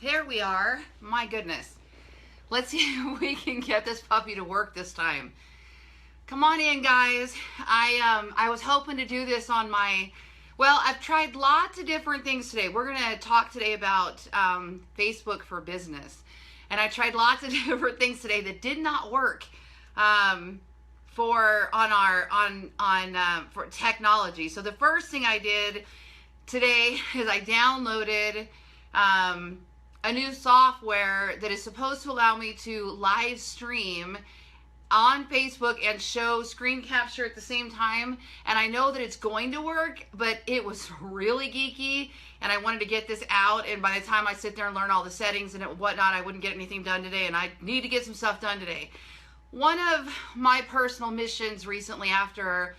There we are. My goodness. Let's see if we can get this puppy to work this time. Come on in, guys. I was hoping to do this on my, well, I've tried lots of different things today. We're going to talk today about Facebook for business. And I tried lots of different things today that did not work for technology. So the first thing I did today is I downloaded a new software that is supposed to allow me to live stream on Facebook and show screen capture at the same time. And I know that it's going to work, but it was really geeky and I wanted to get this out. And by the time I sit there and learn all the settings and whatnot, I wouldn't get anything done today, and I need to get some stuff done today. One of my personal missions recently, after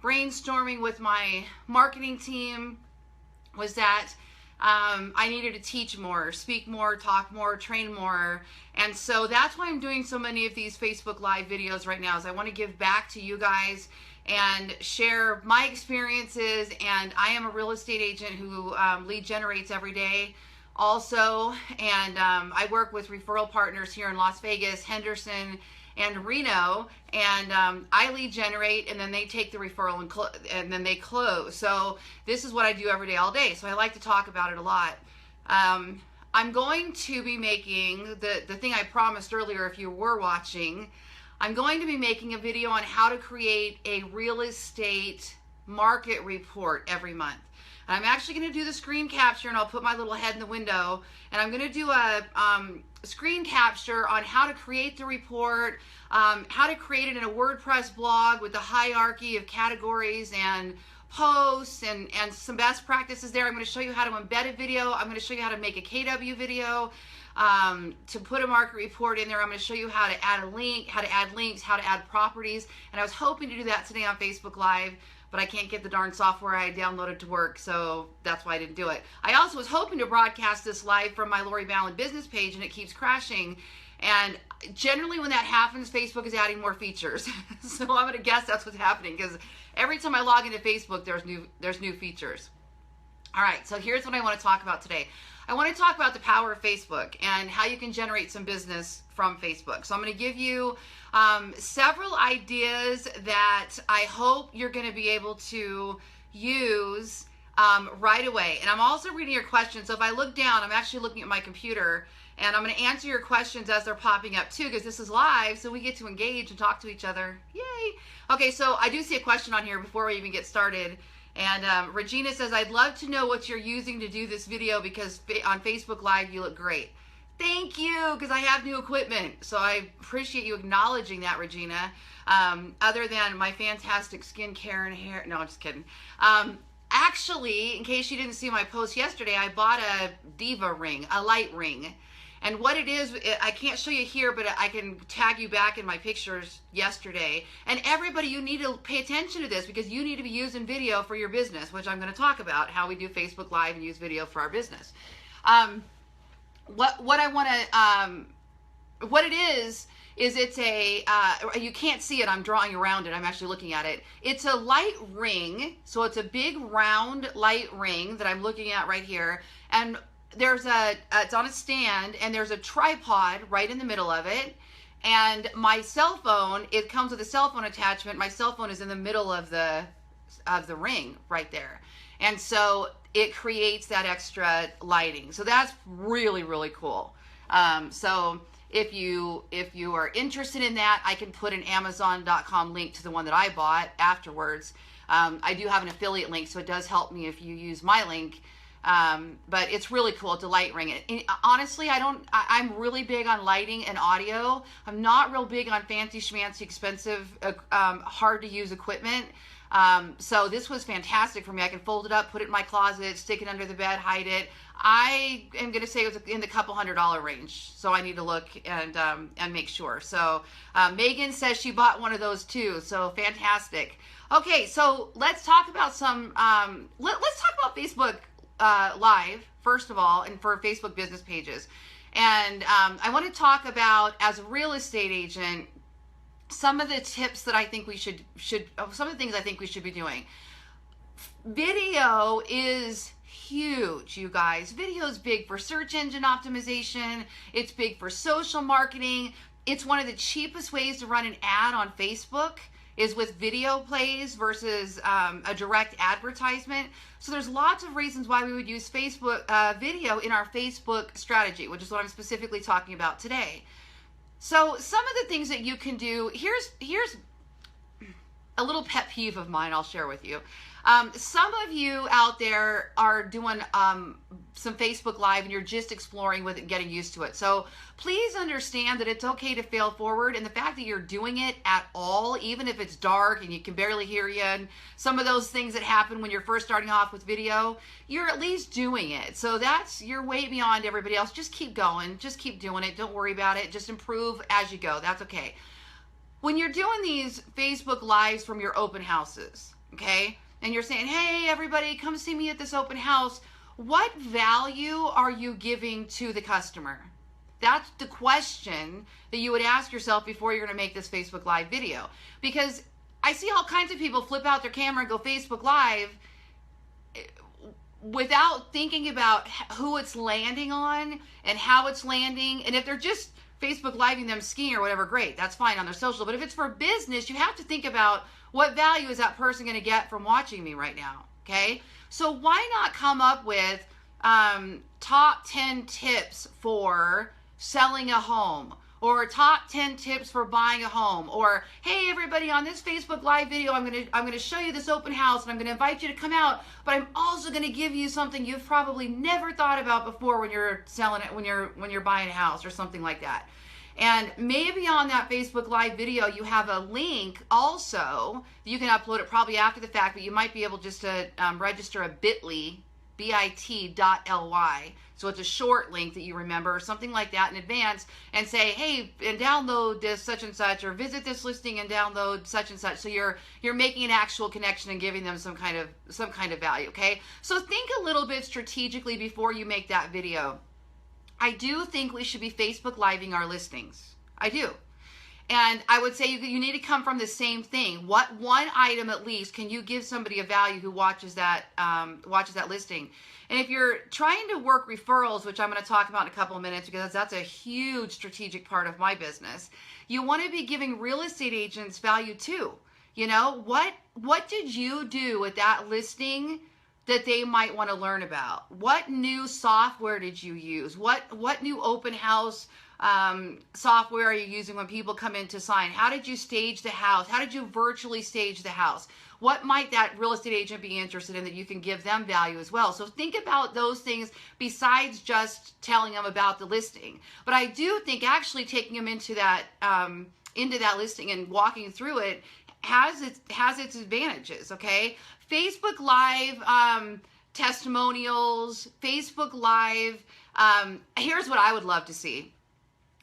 brainstorming with my marketing team, was that I needed to teach more, speak more, talk more, train more. And so that's why I'm doing so many of these Facebook Live videos right now, is I want to give back to you guys and share my experiences. And I am a real estate agent who lead generates every day also. And I work with referral partners here in Las Vegas, Henderson, and Reno, and I lead generate, and then they take the referral and then they close. So this is what I do every day, all day. So I like to talk about it a lot. I'm going to be making the thing I promised earlier, if you were watching, I'm going to be making a video on how to create a real estate market report every month. And I'm actually going to do the screen capture, and I'll put my little head in the window, and I'm going to do a screen capture on how to create the report, how to create it in a WordPress blog with the hierarchy of categories and posts and some best practices there. I'm going to show you how to embed a video. I'm going to show you how to make a KW video, to put a market report in there. I'm going to show you how to add a link, how to add links, how to add properties. And I was hoping to do that today on Facebook Live, but I can't get the darn software I downloaded to work, so that's why I didn't do it. I also was hoping to broadcast this live from my Lori Ballen business page, and it keeps crashing. And generally when that happens, Facebook is adding more features. So I'm going to guess that's what's happening, because every time I log into Facebook, there's new features. All right, so here's what I want to talk about today. I want to talk about the power of Facebook and how you can generate some business from Facebook. So I'm going to give you several ideas that I hope you're going to be able to use right away. And I'm also reading your questions. So if I look down, I'm actually looking at my computer, and I'm going to answer your questions as they're popping up too, because this is live, so we get to engage and talk to each other. Yay! Okay, so I do see a question on here before we even get started. And Regina says, I'd love to know what you're using to do this video, because on Facebook Live you look great. Thank you, because I have new equipment. So I appreciate you acknowledging that, Regina. Other than my fantastic skincare and hair. No, I'm just kidding. Actually, in case you didn't see my post yesterday, I bought a Diva ring, a light ring. And what it is, I can't show you here, but I can tag you back in my pictures yesterday. And everybody, you need to pay attention to this, because you need to be using video for your business, which I'm going to talk about, how we do Facebook Live and use video for our business. What I want to, what it is it's a, you can't see it, I'm drawing around it, I'm actually looking at it. It's a light ring, so it's a big round light ring that I'm looking at right here. And there's it's on a stand, and there's a tripod right in the middle of it. And my cell phone, it comes with a cell phone attachment. My cell phone is in the middle of the ring right there. And so it creates that extra lighting. So that's really, really cool. So if you are interested in that, I can put an Amazon.com link to the one that I bought afterwards. I do have an affiliate link, so it does help me if you use my link. But it's really cool. It's a light ring. Honestly, I'm really big on lighting and audio. I'm not real big on fancy schmancy, expensive, hard to use equipment. So this was fantastic for me. I can fold it up, put it in my closet, stick it under the bed, hide it. I am going to say it was in the couple $100 range. So I need to look and make sure. So Megan says she bought one of those too. So fantastic. Okay, so let's talk about some, let's talk about Facebook Live, first of all, and for Facebook business pages. And I want to talk about, as a real estate agent, some of the tips that I think we should some of the things I think we should be doing. Video is huge, you guys. Video is big for search engine optimization. It's big for social marketing. It's one of the cheapest ways to run an ad on Facebook is with video plays versus a direct advertisement. So there's lots of reasons why we would use Facebook video in our Facebook strategy, which is what I'm specifically talking about today. So some of the things that you can do, here's a little pet peeve of mine I'll share with you. Some of you out there are doing some Facebook Live and you're just exploring with it and getting used to it. So please understand that it's okay to fail forward, and the fact that you're doing it at all, even if it's dark and you can barely hear you, and some of those things that happen when you're first starting off with video, you're at least doing it. So you're way beyond everybody else. Just keep going. Just keep doing it. Don't worry about it. Just improve as you go. That's okay. When you're doing these Facebook Lives from your open houses, okay, and you're saying, hey, everybody, come see me at this open house, what value are you giving to the customer? That's the question that you would ask yourself before you're going to make this Facebook Live video. Because I see all kinds of people flip out their camera and go Facebook Live without thinking about who it's landing on and how it's landing. And if they're just Facebook Living them skiing or whatever, great, that's fine on their social. But if it's for business, you have to think about what value is that person going to get from watching me right now, okay? So why not come up with top 10 tips for selling a home, or top 10 tips for buying a home, or hey everybody, on this Facebook Live video I'm going to show you this open house and I'm going to invite you to come out, but I'm also going to give you something you've probably never thought about before when you're selling it, when you're buying a house or something like that. And maybe on that Facebook Live video you have a link also. You can upload it probably after the fact, but you might be able just to register a bit.ly, bit.ly. So it's a short link that you remember or something like that in advance, and say, hey, and download this such and such, or visit this listing and download such and such. So you're making an actual connection and giving them some kind of value, okay? So think a little bit strategically before you make that video. I do think we should be Facebook Living our listings. I do. And I would say you need to come from the same thing. What one item at least can you give somebody a value who watches that listing? And if you're trying to work referrals, which I'm going to talk about in a couple of minutes because that's a huge strategic part of my business, you want to be giving real estate agents value too. You know, what did you do with that listing that they might want to learn about? What new software did you use? What new open house software are you using when people come in to sign? How did you stage the house? How did you virtually stage the house? What might that real estate agent be interested in that you can give them value as well? So think about those things besides just telling them about the listing. But I do think actually taking them into that listing and walking through it has its advantages, okay? Facebook Live testimonials, Facebook Live, here's what I would love to see.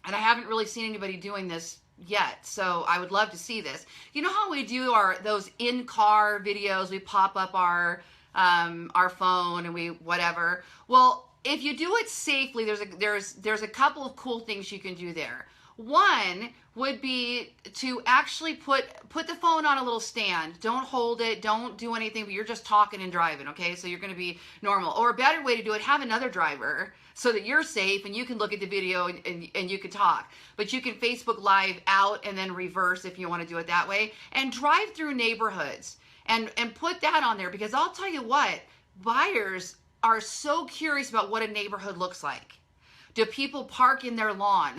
And I haven't really seen anybody doing this yet, so I would love to see this. You know how we do those in-car videos? We pop up our phone and we whatever. Well, if you do it safely, there's a couple of cool things you can do there. One would be to actually put the phone on a little stand. Don't hold it. Don't do anything, but you're just talking and driving, okay? So you're going to be normal. Or a better way to do it, have another driver so that you're safe and you can look at the video and you can talk. But you can Facebook Live out and then reverse if you want to do it that way. And drive through neighborhoods and put that on there, because I'll tell you what, buyers are so curious about what a neighborhood looks like. Do people park in their lawn?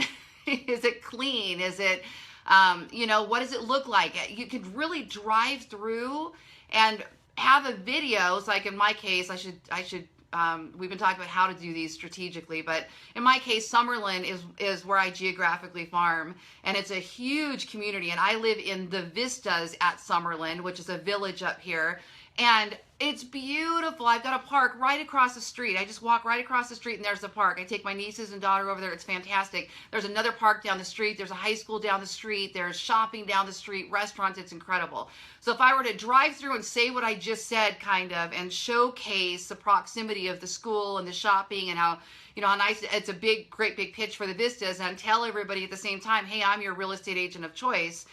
Is it clean? Is it, what does it look like? You could really drive through and have a video. It's like in my case, we've been talking about how to do these strategically, but in my case, Summerlin is where I geographically farm, and it's a huge community, and I live in the Vistas at Summerlin, which is a village up here, and it's beautiful. I've got a park right across the street. I just walk right across the street and there's the park. I take my nieces and daughter over there. It's fantastic. There's another park down the street. There's a high school down the street. There's shopping down the street, restaurants. It's incredible. So if I were to drive through and say what I just said and showcase the proximity of the school and the shopping and how nice, it's a great big pitch for the Vistas, and tell everybody at the same time, hey, I'm your real estate agent of choice,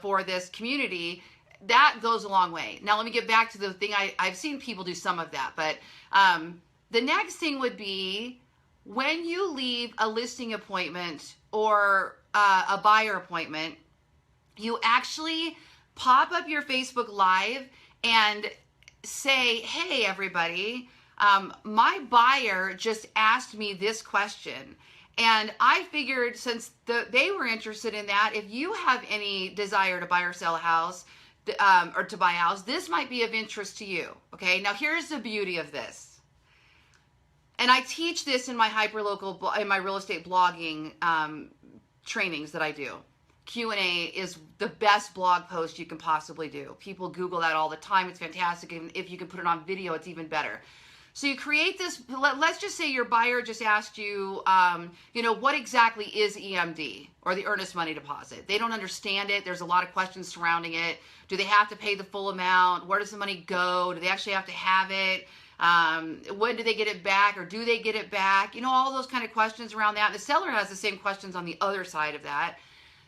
for this community. that goes a long way. Now, let me get back to the thing. I've seen people do some of that, but the next thing would be when you leave a listing appointment or a buyer appointment, you actually pop up your Facebook Live and say, hey, everybody, my buyer just asked me this question. And I figured since they were interested in that, if you have any desire to buy or sell a house, or to buy a house, this might be of interest to you. Okay, now here's the beauty of this. And I teach this in my hyperlocal, in my real estate blogging trainings that I do. Q&A is the best blog post you can possibly do. People Google that all the time. It's fantastic. And if you can put it on video, it's even better. So you create this, let's just say your buyer just asked you, what exactly is EMD or the earnest money deposit? They don't understand it. There's a lot of questions surrounding it. Do they have to pay the full amount? Where does the money go? Do they actually have to have it? When do they get it back, or do they get it back? All those kind of questions around that. And the seller has the same questions on the other side of that.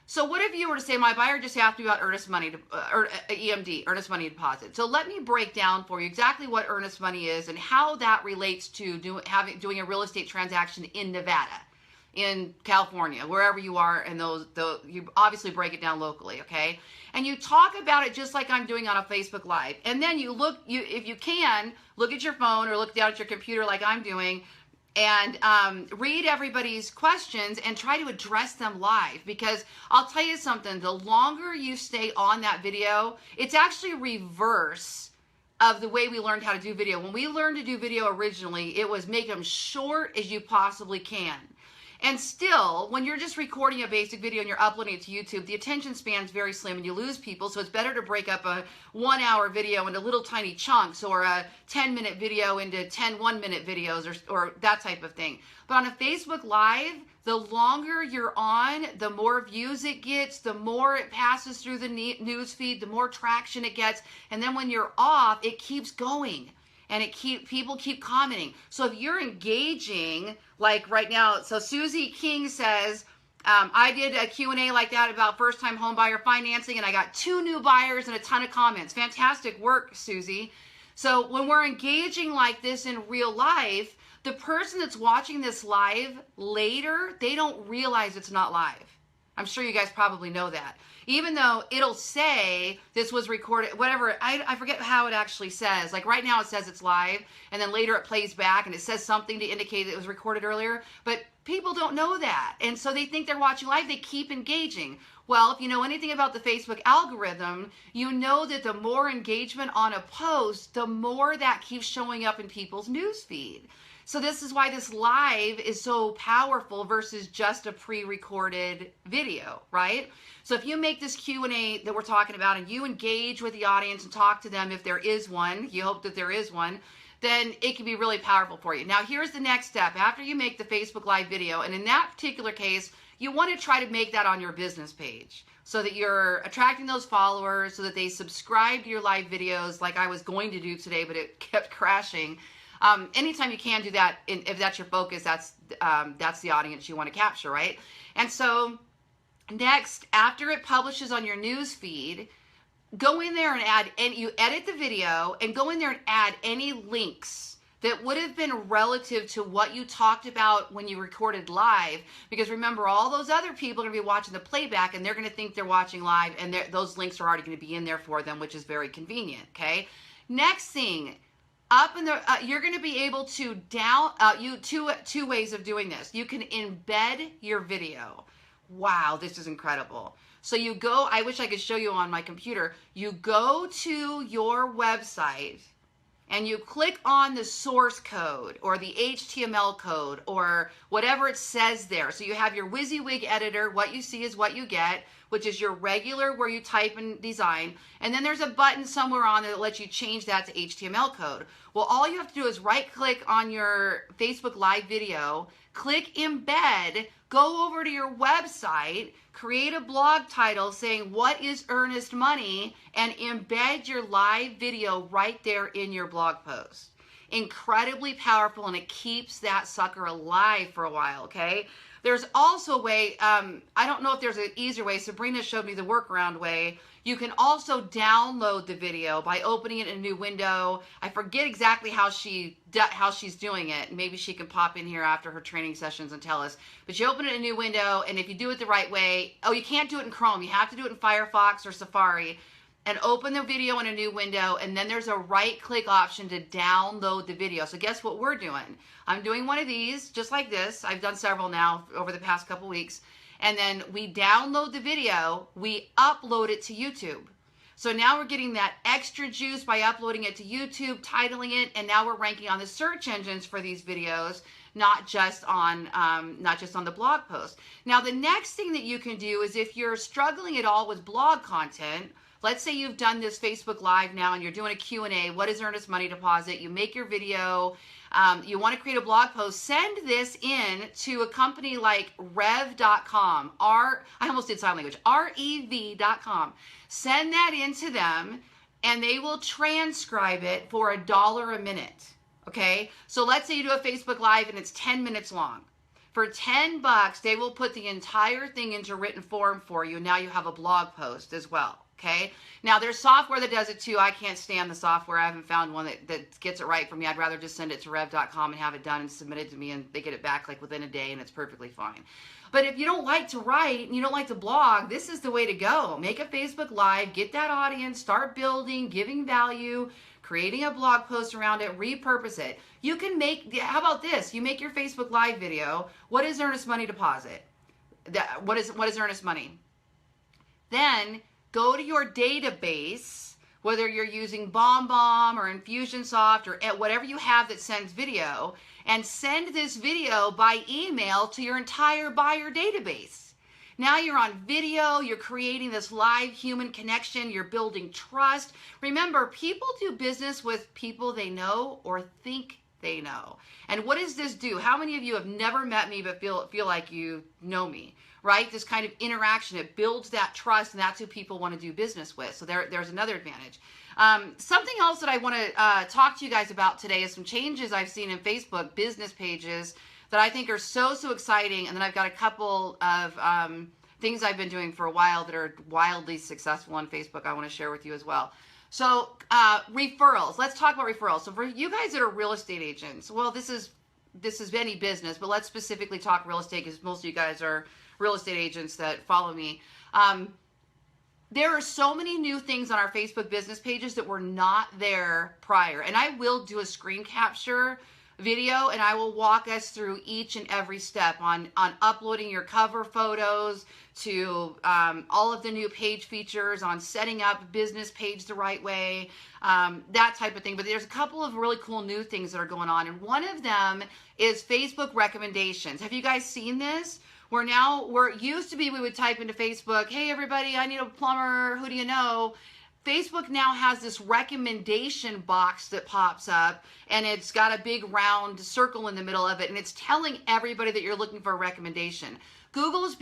So what if you were to say, my buyer just asked me about earnest money, or EMD, earnest money deposit. So let me break down for you exactly what earnest money is and how that relates to doing a real estate transaction in Nevada, in California, wherever you are, and you obviously break it down locally, okay? And you talk about it just like I'm doing on a Facebook Live. And then if you can, look at your phone or look down at your computer like I'm doing, and read everybody's questions and try to address them live. Because I'll tell you something, the longer you stay on that video, it's actually reverse of the way we learned how to do video. When we learned to do video originally, it was make them short as you possibly can. And still, when you're just recording a basic video and you're uploading it to YouTube, the attention span's very slim and you lose people. So it's better to break up a 1-hour video into little tiny chunks, or a 10-minute video into 10 1-minute videos, or that type of thing. But on a Facebook Live, the longer you're on, the more views it gets, the more it passes through the news feed, the more traction it gets. And then when you're off, it keeps going. And people keep commenting. So if you're engaging, like right now, so Susie King says, I did a Q&A like that about first-time home buyer financing, and I got 2 new buyers and a ton of comments. Fantastic work, Susie. So when we're engaging like this in real life, the person that's watching this live later, they don't realize it's not live. I'm sure you guys probably know that. Even though it'll say this was recorded, whatever, I forget how it actually says. Like right now it says it's live, and then later it plays back and it says something to indicate that it was recorded earlier. But people don't know that. And so they think they're watching live. They keep engaging. Well, if you know anything about the Facebook algorithm, you know that the more engagement on a post, the more that keeps showing up in people's news feed. So this is why this live is so powerful versus just a pre-recorded video, right? So if you make this Q&A that we're talking about and you engage with the audience and talk to them, if there is one, you hope that there is one, then it can be really powerful for you. Now here's the next step. After you make the Facebook Live video, and in that particular case, you want to try to make that on your business page so that you're attracting those followers, so that they subscribe to your live videos like I was going to do today, but it kept crashing. Anytime you can do that, if that's your focus, that's the audience you want to capture, right? And so next, after it publishes on your news feed, go in there and you edit the video and go in there and add any links that would have been relative to what you talked about when you recorded live. Because remember, all those other people are going to be watching the playback, and they're going to think they're watching live, and those links are already going to be in there for them, which is very convenient, okay? Next thing, you're going to be able to two ways of doing this. You can embed your video. Wow, this is incredible. So you go, I wish I could show you on my computer. You go to your website and you click on the source code or the HTML code or whatever it says there. So you have your WYSIWYG editor. What you see is what you get, which is your regular where you type and design. And then there's a button somewhere on there that lets you change that to HTML code. Well, all you have to do is right click on your Facebook Live video, click embed, go over to your website, create a blog title saying what is earnest money, and embed your live video right there in your blog post. Incredibly powerful, and it keeps that sucker alive for a while, okay? There's also a way, I don't know if there's an easier way. Sabrina showed me the workaround way. You can also download the video by opening it in a new window. I forget exactly how she's doing it. Maybe she can pop in here after her training sessions and tell us. But you open it in a new window, and if you do it the right way, oh, you can't do it in Chrome. You have to do it in Firefox or Safari, and open the video in a new window, and then there's a right-click option to download the video. So guess what we're doing? I'm doing one of these, just like this. I've done several now over the past couple weeks. And then we download the video, we upload it to YouTube. So now we're getting that extra juice by uploading it to YouTube, titling it, and now we're ranking on the search engines for these videos, not just on the blog post. Now, the next thing that you can do is if you're struggling at all with blog content, let's say you've done this Facebook Live now and you're doing a Q&A, what is earnest money deposit? You make your video, you want to create a blog post, send this in to a company like rev.com, I almost did sign language, rev.com. Send that in to them and they will transcribe it for $1 a minute, okay? So let's say you do a Facebook Live and it's 10 minutes long. For $10, they will put the entire thing into written form for you. Now you have a blog post as well. Okay. Now there's software that does it too. I can't stand the software. I haven't found one that gets it right for me. I'd rather just send it to rev.com and have it done and submit it to me, and they get it back like within a day, and it's perfectly fine. But if you don't like to write and you don't like to blog, this is the way to go. Make a Facebook Live, get that audience, start building, giving value, creating a blog post around it, repurpose it. You can make, how about this? You make your Facebook Live video. What is earnest money deposit? What is earnest money? Then go to your database, whether you're using BombBomb or Infusionsoft or whatever you have that sends video, and send this video by email to your entire buyer database. Now you're on video, you're creating this live human connection, you're building trust. Remember, people do business with people they know or think they know. And what does this do? How many of you have never met me but feel like you know me? Right? This kind of interaction, it builds that trust, and that's who people want to do business with. So there's another advantage. Something else that I want to talk to you guys about today is some changes I've seen in Facebook business pages that I think are so exciting. And then I've got a couple of things I've been doing for a while that are wildly successful on Facebook I want to share with you as well. So referrals. Let's talk about referrals. So for you guys that are real estate agents, well, this is any business, but let's specifically talk real estate because most of you guys are real estate agents that follow me. There are so many new things on our Facebook business pages that were not there prior. And I will do a screen capture video and I will walk us through each and every step on uploading your cover photos to all of the new page features, on setting up business page the right way, that type of thing. But there's a couple of really cool new things that are going on. And one of them is Facebook recommendations. Have you guys seen this? Where it used to be we would type into Facebook, hey everybody, I need a plumber, who do you know? Facebook now has this recommendation box that pops up, and it's got a big round circle in the middle of it, and it's telling everybody that you're looking for a recommendation. Google is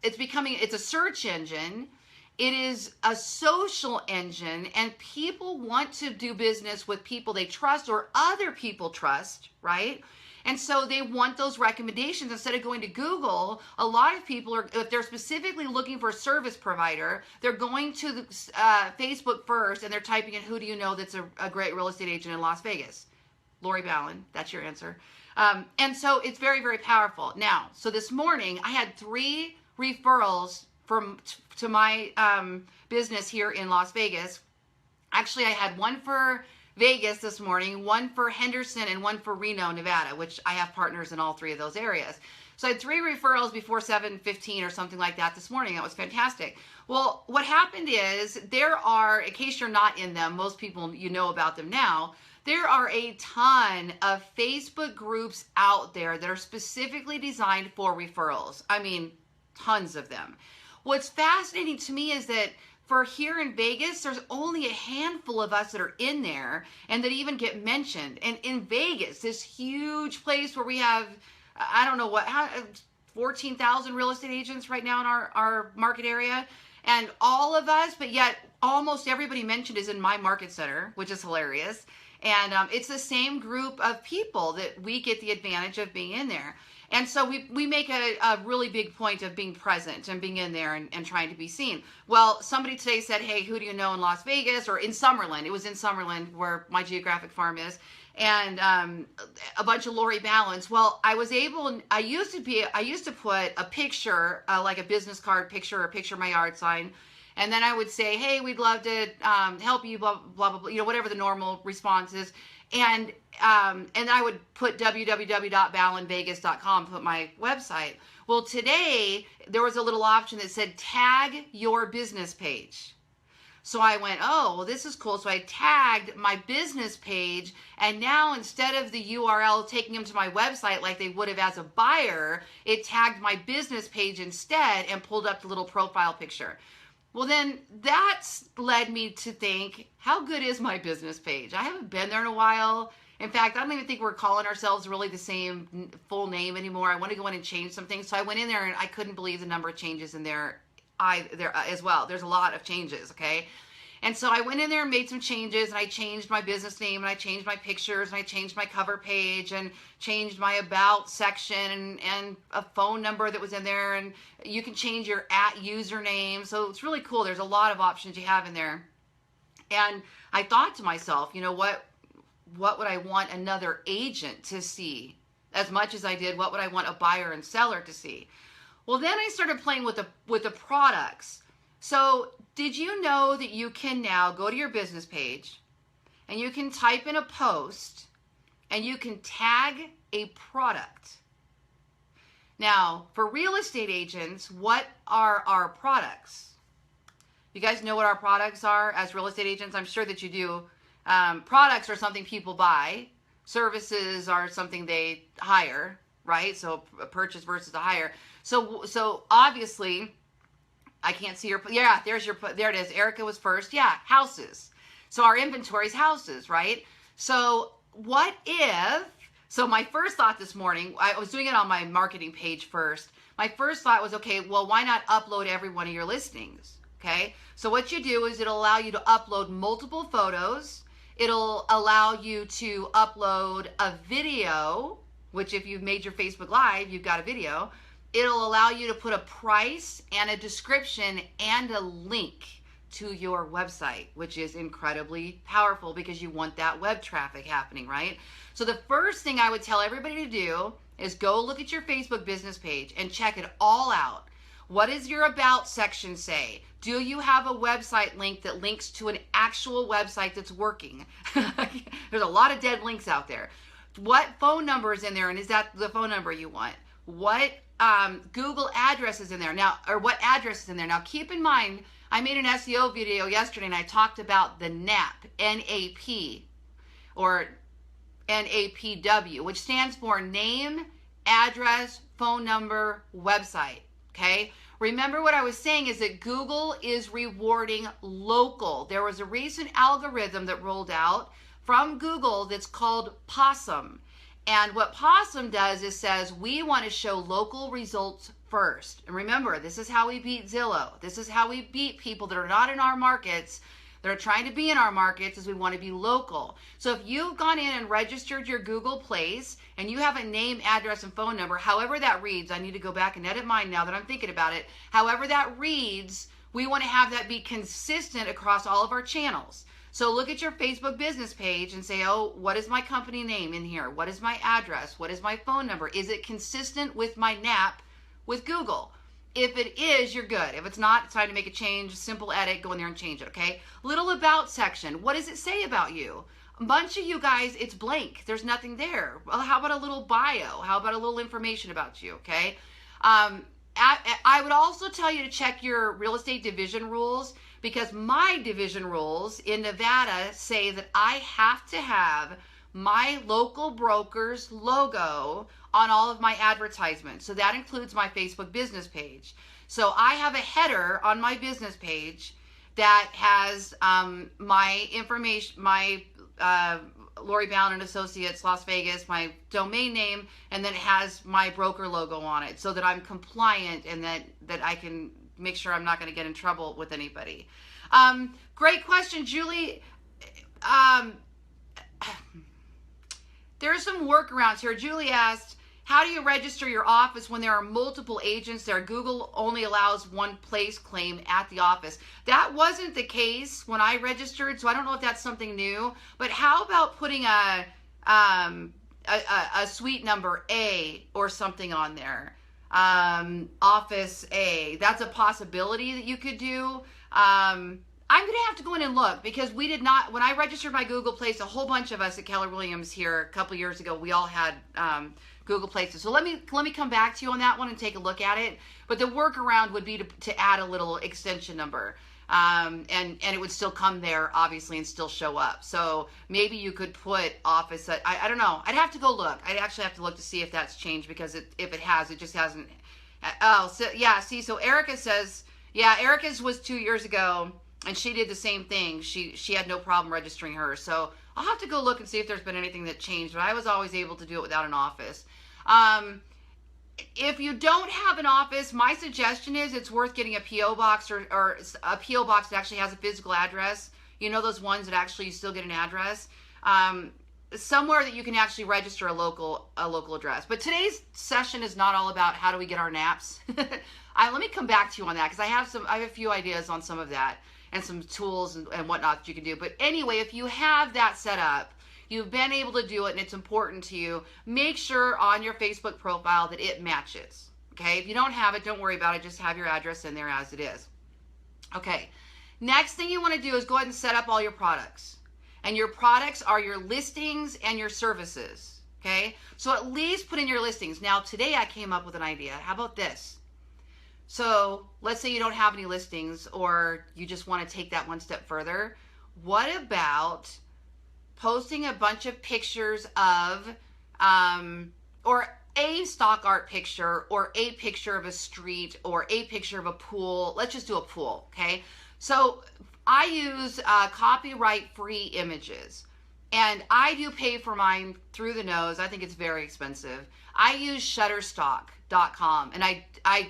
it's a search engine. It is a social engine, and people want to do business with people they trust or other people trust, right? And so they want those recommendations. Instead of going to Google, a lot of people are, if they're specifically looking for a service provider, they're going to Facebook first, and they're typing in, who do you know that's a great real estate agent in Las Vegas? Lori Ballen, that's your answer. And so it's very, very powerful. Now, so this morning, I had 3 referrals to my business here in Las Vegas. Actually, I had one for Vegas this morning, one for Henderson, and one for Reno, Nevada, which I have partners in all 3 of those areas. So I had 3 referrals before 7:15 or something like that this morning. That was fantastic. Well, what happened is there are, in case you're not in them, most people, you know about them now, there are a ton of Facebook groups out there that are specifically designed for referrals. I mean, tons of them. What's fascinating to me is that for here in Vegas, there's only a handful of us that are in there and that even get mentioned. And in Vegas, this huge place where we have, I don't know what, 14,000 real estate agents right now in our market area. And all of us, but yet almost everybody mentioned is in my market center, which is hilarious. And it's the same group of people that we get the advantage of being in there. And so we make a really big point of being present and being in there and trying to be seen. Well, somebody today said, hey, who do you know in Las Vegas or in Summerlin? It was in Summerlin where my geographic farm is. And a bunch of Lori Ballens. Well, I used to put a picture, like a business card picture or a picture of my yard sign. And then I would say, hey, we'd love to help you, blah, blah, blah, blah, whatever the normal response is. And I would put www.ballenvegas.com, put my website. Well, today there was a little option that said tag your business page. So I went, oh, well, this is cool. So I tagged my business page, and now instead of the URL taking them to my website like they would have as a buyer, it tagged my business page instead and pulled up the little profile picture. Well, then that's led me to think, how good is my business page? I haven't been there in a while. In fact, I don't even think we're calling ourselves really the same full name anymore. I want to go in and change some things. So I went in there and I couldn't believe the number of changes in there as well. There's a lot of changes, okay? And so I went in there and made some changes, and I changed my business name, and I changed my pictures, and I changed my cover page, and changed my about section, and a phone number that was in there, and you can change your @username. So it's really cool. There's a lot of options you have in there. And I thought to myself, what would I want another agent to see as much as I did? What would I want a buyer and seller to see? Well, then I started playing with the products. So did you know that you can now go to your business page and you can type in a post and you can tag a product? Now, for real estate agents, what are our products? You guys know what our products are as real estate agents? I'm sure that you do. Products are something people buy. Services are something they hire, right? So a purchase versus a hire. So obviously, I can't see your, yeah, there it is. Erica was first. Yeah, houses. So our inventory is houses, right? So so my first thought this morning, I was doing it on my marketing page first. My first thought was, okay, well, why not upload every one of your listings? Okay. So what you do is it'll allow you to upload multiple photos. It'll allow you to upload a video, which if you've made your Facebook Live, you've got a video. It'll allow you to put a price and a description and a link to your website, which is incredibly powerful because you want that web traffic happening, right? So the first thing I would tell everybody to do is go look at your Facebook business page and check it all out. What does your about section say? Do you have a website link that links to an actual website that's working? There's a lot of dead links out there. What phone number is in there, and is that the phone number you want? What Google address is in there now, or what address is in there? Now, keep in mind, I made an SEO video yesterday, and I talked about the NAP, N-A-P, or NAPW, which stands for name, address, phone number, website. Okay. Remember what I was saying is that Google is rewarding local. There was a recent algorithm that rolled out from Google that's called Possum. And what Possum does is says, we want to show local results first. And remember, this is how we beat Zillow. This is how we beat people that are not in our markets, that are trying to be in our markets, is we want to be local. So if you've gone in and registered your Google place and you have a name, address, and phone number, however that reads, I need to go back and edit mine now that I'm thinking about it. However that reads, we want to have that be consistent across all of our channels. So look at your Facebook business page and say, oh, what is my company name in here? What is my address? What is my phone number? Is it consistent with my NAP with Google? If it is, you're good. If it's not, it's time to make a change. Simple edit, go in there and change it, okay? Little about section. What does it say about you? A bunch of you guys, it's blank. There's nothing there. Well, how about a little bio? How about a little information about you, okay? I would also tell you to check your real estate division rules, because my division rules in Nevada say that I have to have my local broker's logo on all of my advertisements. So that includes my Facebook business page. So I have a header on my business page that has my information, my Lori Ballen and Associates, Las Vegas, my domain name, and then it has my broker logo on it so that I'm compliant and that I can make sure I'm not going to get in trouble with anybody. Great question, Julie. there are some workarounds here. Julie asked, how do you register your office when there are multiple agents there? Google only allows one place claim at the office. That wasn't the case when I registered, so I don't know if that's something new. But how about putting a suite number A or something on there? Office A. That's a possibility that you could do. I'm going to have to go in and look, because we did not, when I registered my Google Place, a whole bunch of us at Keller Williams here a couple years ago, we all had Google Places. So let me come back to you on that one and take a look at it. But the workaround would be to add a little extension number. And it would still come there, obviously, and still show up. So maybe you could put office at, I don't know. I'd have to go look. I'd actually have to look to see if that's changed, because if it has, it just hasn't. Oh, so yeah, see, so Erica says, yeah, Erica's was 2 years ago, and she did the same thing. She had no problem registering hers. So I'll have to go look and see if there's been anything that changed, but I was always able to do it without an office. If you don't have an office, my suggestion is it's worth getting a P.O. box or a P.O. box that actually has a physical address. You know, those ones that actually you still get an address. Somewhere that you can actually register a local address. But today's session is not all about how do we get our naps. Let me come back to you on that, because I have a few ideas on some of that and some tools and whatnot that you can do. But anyway, if you have that set up, you've been able to do it, and it's important to you, make sure on your Facebook profile that it matches. Okay, if you don't have it, don't worry about it. Just have your address in there as it is. Okay, next thing you want to do is go ahead and set up all your products. And your products are your listings and your services. Okay, so at least put in your listings. Now, today I came up with an idea. How about this? So let's say you don't have any listings, or you just want to take that one step further. What about posting a bunch of pictures of, or a stock art picture, or a picture of a street, or a picture of a pool? Let's just do a pool, okay? So I use copyright-free images, and I do pay for mine through the nose. I think it's very expensive. I use Shutterstock.com, and I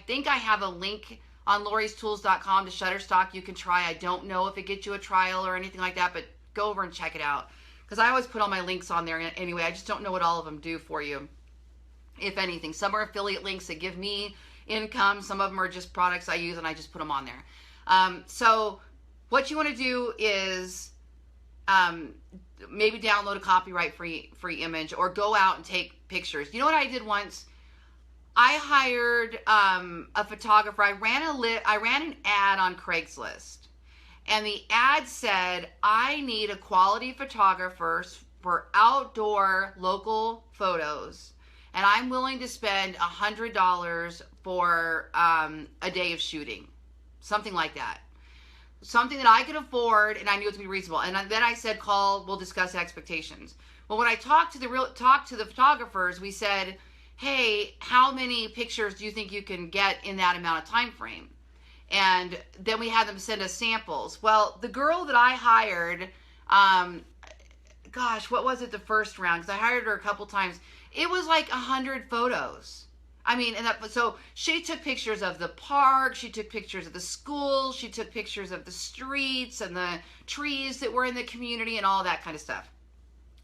think I have a link on Lori'sTools.com to Shutterstock. You can try. I don't know if it gets you a trial or anything like that, but go over and check it out, because I always put all my links on there anyway. I just don't know what all of them do for you, if anything. Some are affiliate links that give me income. Some of them are just products I use, and I just put them on there. So what you want to do is maybe download a copyright-free image, or go out and take pictures. You know what I did once? I hired a photographer. I ran an ad on Craigslist. And the ad said, I need a quality photographer for outdoor local photos, and I'm willing to spend $100 for a day of shooting. Something like that. Something that I could afford, and I knew it to be reasonable. And then I said, we'll discuss expectations. Well, when I talked to the photographers, we said, hey, how many pictures do you think you can get in that amount of time frame? And then we had them send us samples. Well, the girl that I hired, gosh, what was it the first round? Because I hired her a couple times. It was like 100 photos. I mean, so she took pictures of the park. She took pictures of the school. She took pictures of the streets and the trees that were in the community and all that kind of stuff.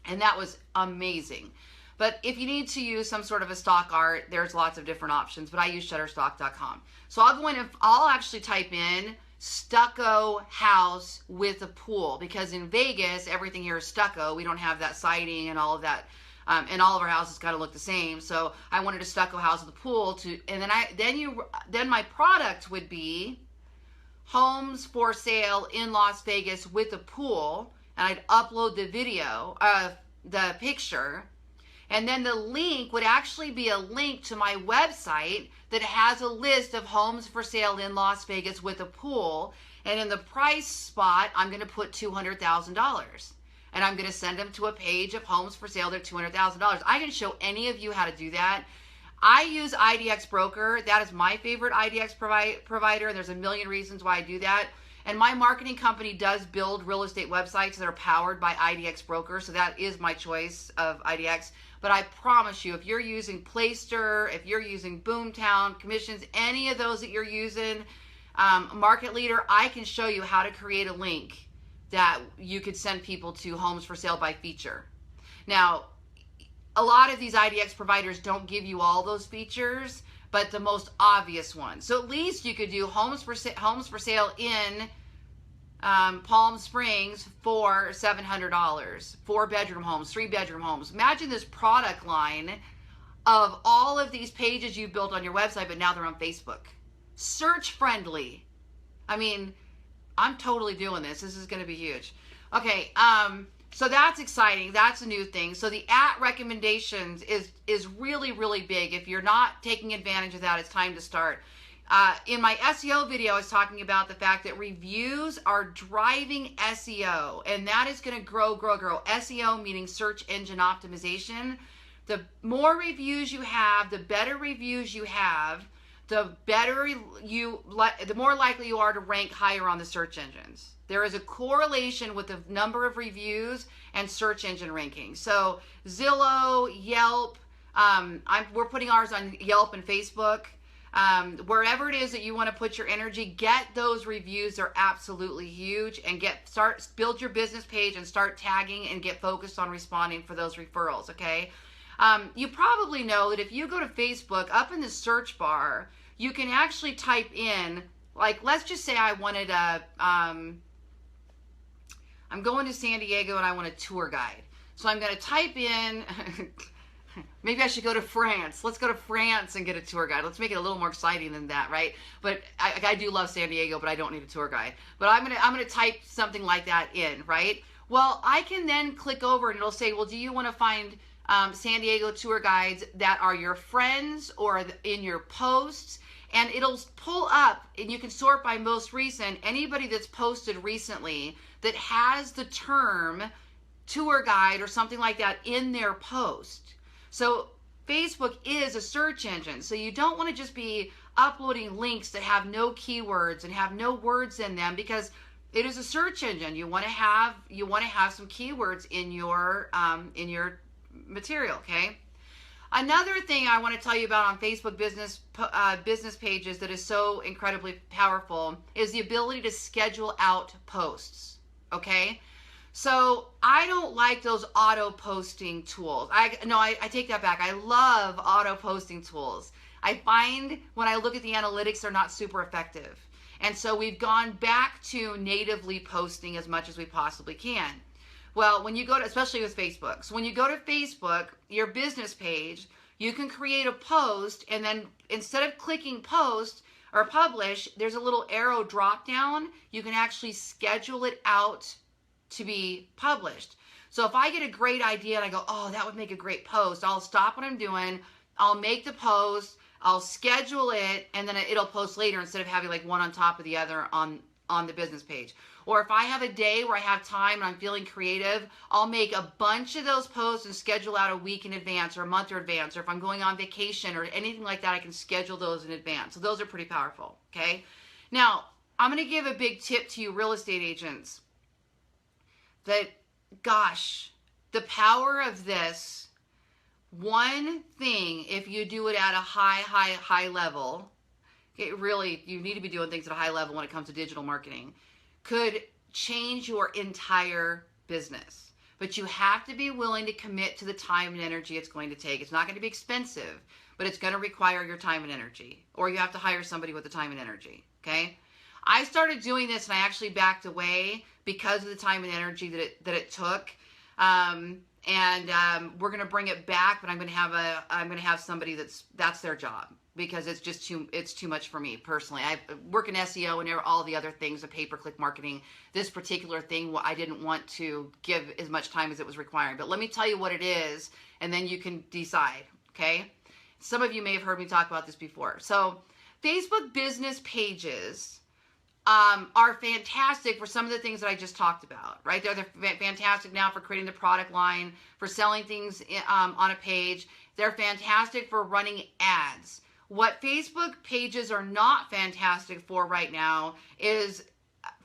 And that was amazing. But if you need to use some sort of a stock art, there's lots of different options, but I use Shutterstock.com. So I'll go in and I'll actually type in stucco house with a pool, because in Vegas, everything here is stucco. We don't have that siding and all of that. And all of our houses got to look the same. So I wanted a stucco house with a pool and then my product would be homes for sale in Las Vegas with a pool. And I'd upload the video, the picture. And then the link would actually be a link to my website that has a list of homes for sale in Las Vegas with a pool. And in the price spot, I'm going to put $200,000. And I'm going to send them to a page of homes for sale. They're $200,000. I can show any of you how to do that. I use IDX Broker. That is my favorite IDX provider. And there's a million reasons why I do that. And my marketing company does build real estate websites that are powered by IDX Broker. So that is my choice of IDX. But I promise you, if you're using Playster, if you're using Boomtown, Commissions, any of those that you're using, Market Leader, I can show you how to create a link that you could send people to homes for sale by feature. Now, a lot of these IDX providers don't give you all those features, but the most obvious ones. So at least you could do homes for sale in Palm Springs for $700, 4-bedroom homes, 3-bedroom homes. Imagine this product line of all of these pages you built on your website, but now they're on Facebook. Search friendly. I mean, I'm totally doing this. This is going to be huge. Okay, so that's exciting. That's a new thing. So the at recommendations is really, really big. If you're not taking advantage of that, it's time to start. In my SEO video, I was talking about the fact that reviews are driving SEO, and that is going to grow. SEO meaning search engine optimization. The more reviews you have, the better reviews you have, the more likely you are to rank higher on the search engines. There is a correlation with the number of reviews and search engine rankings. So Zillow, Yelp, we're putting ours on Yelp and Facebook. Wherever it is that you want to put your energy, get those reviews. They're absolutely huge, and build your business page and start tagging and get focused on responding for those referrals. Okay. You probably know that if you go to Facebook, up in the search bar, you can actually type in, like, let's just say I wanted I'm going to San Diego and I want a tour guide. So I'm going to type in, maybe I should go to France. Let's go to France and get a tour guide. Let's make it a little more exciting than that, right? But I do love San Diego, but I don't need a tour guide. But I'm gonna type something like that in, right? Well, I can then click over and it'll say, well, do you want to find San Diego tour guides that are your friends or in your posts? And it'll pull up, and you can sort by most recent, anybody that's posted recently that has the term tour guide or something like that in their post. So Facebook is a search engine, so you don't want to just be uploading links that have no keywords and have no words in them, because it is a search engine. You want to have some keywords in your material. Okay. Another thing I want to tell you about on Facebook business pages that is so incredibly powerful is the ability to schedule out posts. Okay. So I don't like those auto posting tools. I take that back. I love auto posting tools. I find when I look at the analytics, they're not super effective. And so we've gone back to natively posting as much as we possibly can. Well, when you go to, especially with Facebook, so when you go to Facebook, your business page, you can create a post, and then instead of clicking post or publish, there's a little arrow drop down. You can actually schedule it out to be published. So if I get a great idea and I go, oh, that would make a great post, I'll stop what I'm doing, I'll make the post, I'll schedule it, and then it'll post later instead of having like one on top of the other on the business page. Or if I have a day where I have time and I'm feeling creative, I'll make a bunch of those posts and schedule out a week in advance or a month in advance. Or if I'm going on vacation or anything like that, I can schedule those in advance. So those are pretty powerful, okay? Now, I'm going to give a big tip to you real estate agents that, gosh, the power of this, one thing, if you do it at a high level, really, you need to be doing things at a high level when it comes to digital marketing, could change your entire business. But you have to be willing to commit to the time and energy it's going to take. It's not going to be expensive, but it's going to require your time and energy. Or you have to hire somebody with the time and energy, okay? I started doing this and I actually backed away because of the time and energy that it took. We're going to bring it back, but I'm going to have somebody that's their job, because it's just too much for me personally. I work in SEO and all the other things, the pay-per-click marketing. This particular thing, I didn't want to give as much time as it was requiring. But let me tell you what it is, and then you can decide, okay? Some of you may have heard me talk about this before. So Facebook business pages are fantastic for some of the things that I just talked about, right? They're fantastic now for creating the product line, for selling things on a page. They're fantastic for running ads. What Facebook pages are not fantastic for right now is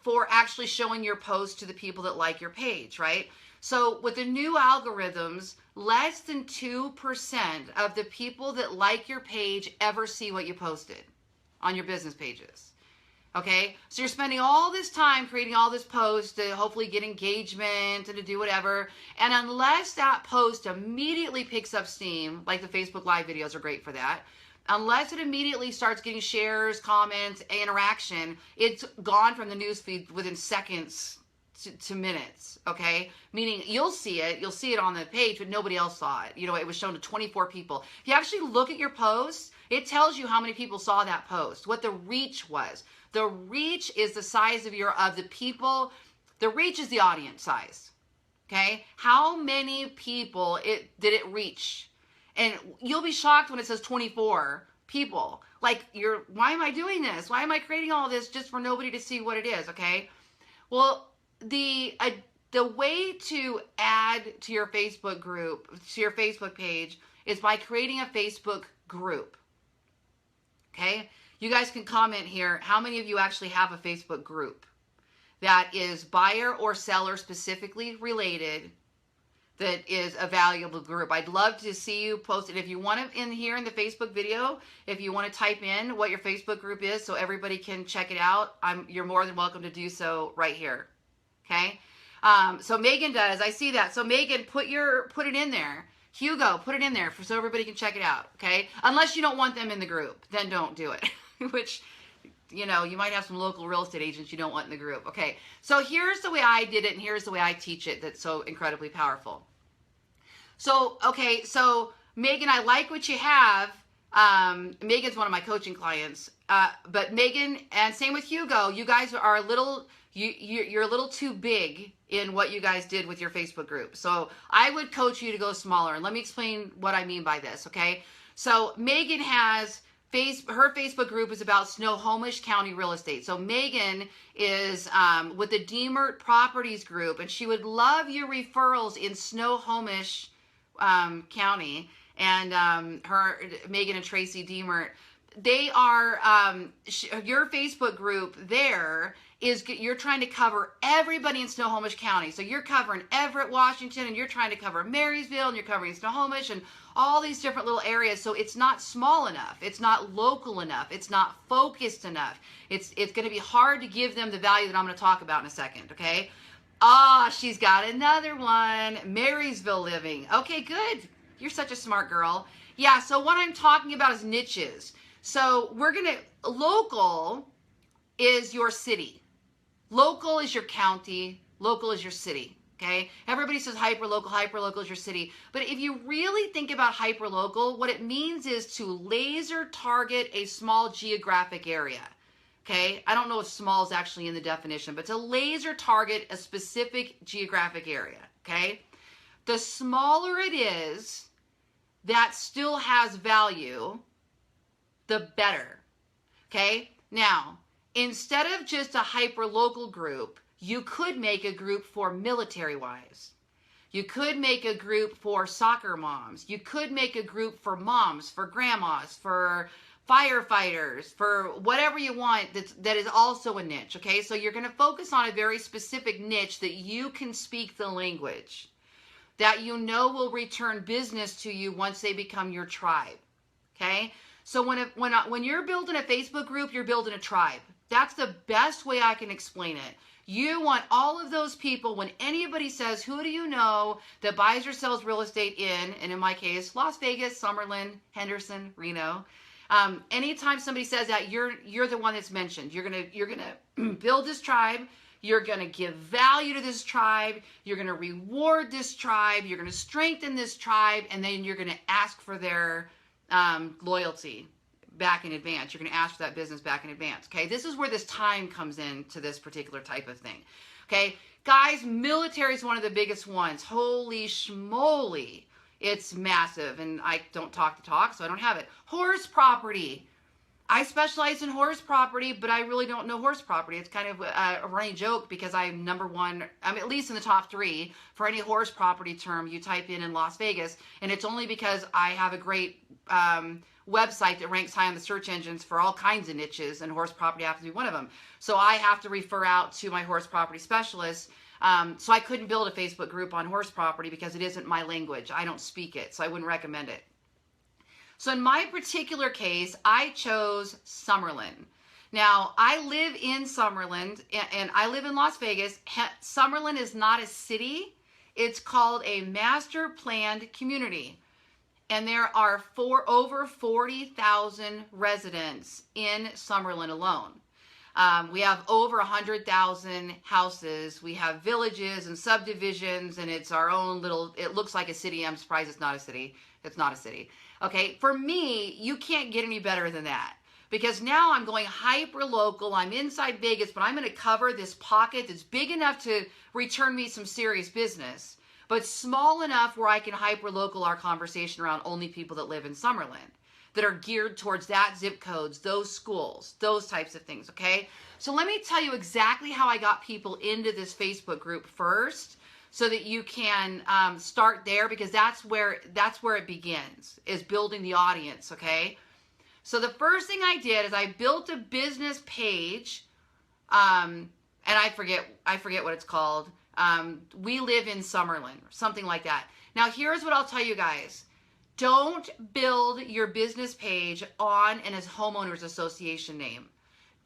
for actually showing your post to the people that like your page, right? So with the new algorithms, less than 2% of the people that like your page ever see what you posted on your business pages. Okay, so you're spending all this time creating all this post to hopefully get engagement and to do whatever. And unless that post immediately picks up steam, like the Facebook Live videos are great for that, unless it immediately starts getting shares, comments, interaction, it's gone from the newsfeed within seconds to minutes, okay? Meaning you'll see it on the page, but nobody else saw it. It was shown to 24 people. If you actually look at your posts, it tells you how many people saw that post, what the reach was. The reach is the size of the people. The reach is the audience size, okay? How many people did it reach? And you'll be shocked when it says 24 people. Like, why am I doing this? Why am I creating all this just for nobody to see what it is, okay? Well, the way to add to your Facebook group, to your Facebook page, is by creating a Facebook group, okay? You guys can comment here, how many of you actually have a Facebook group that is buyer or seller specifically related, that is a valuable group? I'd love to see you post it. If you want to, in here in the Facebook video, if you want to type in what your Facebook group is so everybody can check it out, you're more than welcome to do so right here, okay? So Megan does, I see that. So Megan, put it in there. Hugo, put it in there so everybody can check it out, okay? Unless you don't want them in the group, then don't do it. Which, you might have some local real estate agents you don't want in the group. Okay, so here's the way I did it, and here's the way I teach it that's so incredibly powerful. So, okay, so Megan, I like what you have. Megan's one of my coaching clients. But Megan, and same with Hugo, you guys are a little, you're a little too big in what you guys did with your Facebook group. So I would coach you to go smaller. And let me explain what I mean by this, okay? So Megan has... her Facebook group is about Snohomish County real estate. So Megan is with the Demert Properties group, and she would love your referrals in Snohomish County. And Megan and Tracy Demert, they are your Facebook group there is you're trying to cover everybody in Snohomish County. So you're covering Everett, Washington, and you're trying to cover Marysville, and you're covering Snohomish, and all these different little areas. So it's not small enough. It's not local enough. It's not focused enough. It's going to be hard to give them the value that I'm going to talk about in a second, okay? She's got another one. Marysville living. Okay, good. You're such a smart girl. Yeah, so what I'm talking about is niches. So local is your city. Local is your county. Local is your city. Okay, everybody says hyperlocal is your city. But if you really think about hyperlocal, what it means is to laser target a small geographic area. Okay, I don't know if small is actually in the definition, but to laser target a specific geographic area. Okay, the smaller it is, that still has value, the better. Okay, now instead of just a hyperlocal group, you could make a group for military wives. You could make a group for soccer moms. You could make a group for moms, for grandmas, for firefighters, for whatever you want that is also a niche, okay? So you're going to focus on a very specific niche that you can speak the language, that you know will return business to you once they become your tribe, okay? So when you're building a Facebook group, you're building a tribe. That's the best way I can explain it. You want all of those people, when anybody says, who do you know that buys or sells real estate in, and in my case, Las Vegas, Summerlin, Henderson, Reno. Anytime somebody says that, you're the one that's mentioned. You're gonna build this tribe. You're gonna give value to this tribe. You're gonna reward this tribe. You're gonna strengthen this tribe, and then you're gonna ask for their loyalty back in advance. You're going to ask for that business back in advance. Okay, this is where this time comes into this particular type of thing. Okay, guys, military is one of the biggest ones. Holy schmoly, it's massive, and I don't talk the talk, so I don't have it. Horse property. I specialize in horse property, but I really don't know horse property. It's kind of a running joke because I'm number one, I'm at least in the top 3 for any horse property term you type in Las Vegas, and it's only because I have a great website that ranks high on the search engines for all kinds of niches, and horse property happens to be one of them. So I have to refer out to my horse property specialists. So I couldn't build a Facebook group on horse property because it isn't my language. I don't speak it, so I wouldn't recommend it. So in my particular case, I chose Summerlin. Now, I live in Summerlin, and I live in Las Vegas. Summerlin is not a city. It's called a master planned community. And there are over 40,000 residents in Summerlin alone. We have over 100,000 houses. We have villages and subdivisions, and it's our own little, it looks like a city. I'm surprised it's not a city. It's not a city. Okay, for me, you can't get any better than that. Because now I'm going hyper local. I'm inside Vegas, but I'm going to cover this pocket that's big enough to return me some serious business, but small enough where I can hyper local our conversation around only people that live in Summerlin, that are geared towards that zip codes, those schools, those types of things. Okay. So let me tell you exactly how I got people into this Facebook group first, so that you can start there, because that's where it begins, is building the audience. Okay. So the first thing I did is I built a business page, and I forget what it's called. We live in Summerlin, or something like that. Now here's what I'll tell you guys. Don't build your business page on an homeowners association name.